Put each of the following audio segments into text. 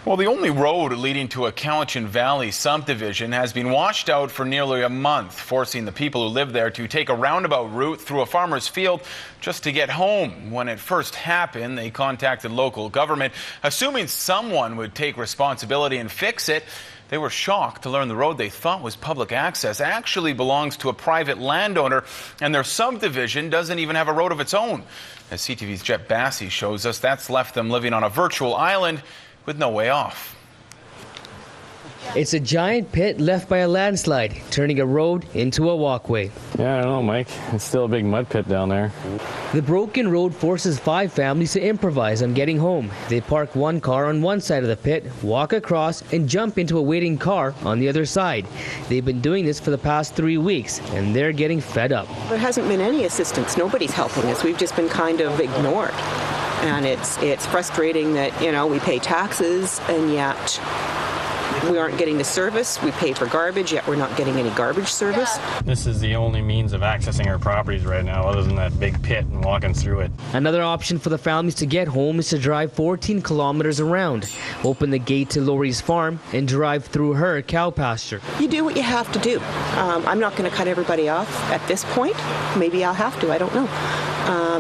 Well, the only road leading to a Cowichan Valley subdivision has been washed out for nearly a month, forcing the people who live there to take a roundabout route through a farmer's field just to get home. When it first happened, they contacted local government, assuming someone would take responsibility and fix it. They were shocked to learn the road they thought was public access actually belongs to a private landowner, and their subdivision doesn't even have a road of its own. As CTV's Jet Bassey shows us, that's left them living on a virtual island with no way off. It's a giant pit left by a landslide, turning a road into a walkway. Yeah, I don't know, Mike. It's still a big mud pit down there. The broken road forces 5 families to improvise on getting home. They park one car on one side of the pit, walk across, and jump into a waiting car on the other side. They've been doing this for the past 3 weeks, and they're getting fed up. There hasn't been any assistance. Nobody's helping us. We've just been kind of ignored. And it's frustrating that, we pay taxes and yet we aren't getting the service. We pay for garbage, yet we're not getting any garbage service. This is the only means of accessing our properties right now, other than that big pit and walking through it. Another option for the families to get home is to drive 14 kilometers around, open the gate to Lori's farm, and drive through her cow pasture. You do what you have to do. I'm not going to cut everybody off at this point. Maybe I'll have to. I don't know.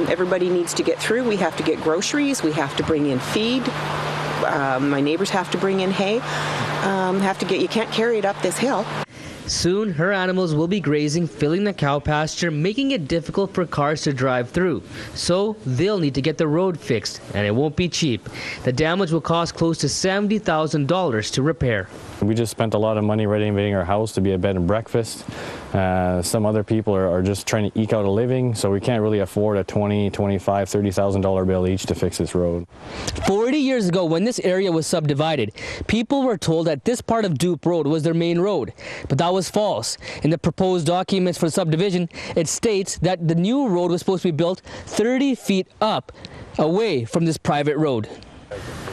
Everybody needs to get through. We have to get groceries. We have to bring in feed. My neighbors have to bring in hay. You can't carry it up this hill. Soon, her animals will be grazing, filling the cow pasture, making it difficult for cars to drive through. So they'll need to get the road fixed, and it won't be cheap. The damage will cost close to $70,000 to repair. We just spent a lot of money renovating our house to be a bed and breakfast. Some other people are just trying to eke out a living, so we can't really afford a $20,000, $25,000, $30,000 bill each to fix this road. 40 years ago, when this area was subdivided, people were told that this part of Doupe Road was their main road, but that was false. In the proposed documents for subdivision, it states that the new road was supposed to be built 30 feet up, away from this private road.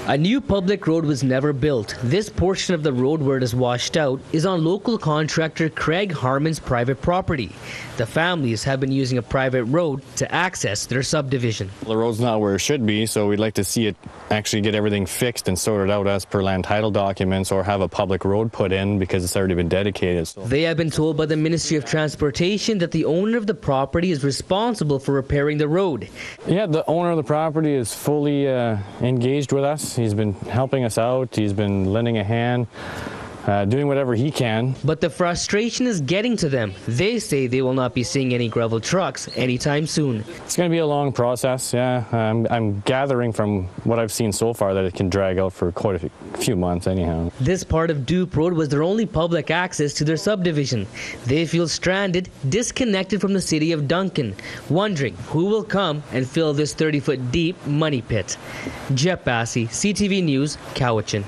A new public road was never built. This portion of the road where it is washed out is on local contractor Craig Harmon's private property. The families have been using a private road to access their subdivision. The road's not where it should be, so we'd like to see it actually get everything fixed and sorted out as per land title documents, or have a public road put in because it's already been dedicated. So. They have been told by the Ministry of Transportation that the owner of the property is responsible for repairing the road. Yeah, the owner of the property is fully engaged with us. He's been helping us out. He's been lending a hand, doing whatever he can. But the frustration is getting to them. They say they will not be seeing any gravel trucks anytime soon. It's going to be a long process, yeah. I'm gathering from what I've seen so far that it can drag out for quite a few months anyhow. This part of Doupe Road was their only public access to their subdivision. They feel stranded, disconnected from the City of Duncan, wondering who will come and fill this 30-foot deep money pit. Jet Bassey, CTV News, Cowichan.